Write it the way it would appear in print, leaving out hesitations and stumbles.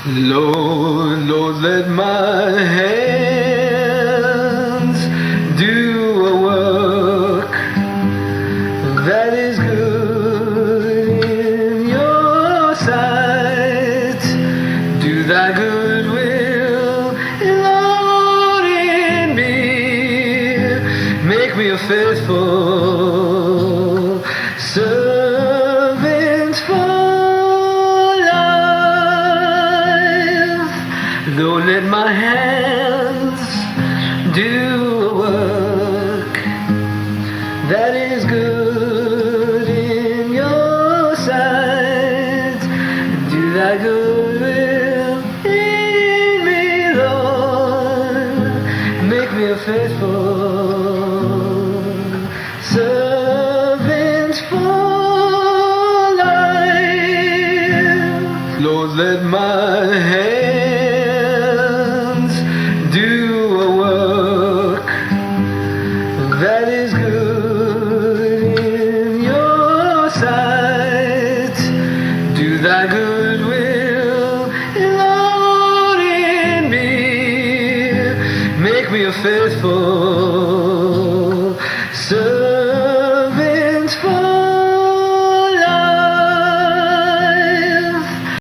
Lord, Lord, let my hands do a work that is good in your sight. Do thy good will, Lord, in me. Make me a faithful servant for Lord, let my hands do a work that is good in your sight. Do thy good will in me, Lord. Make me a faithful servant for life. Lord, let my hands do a work that is good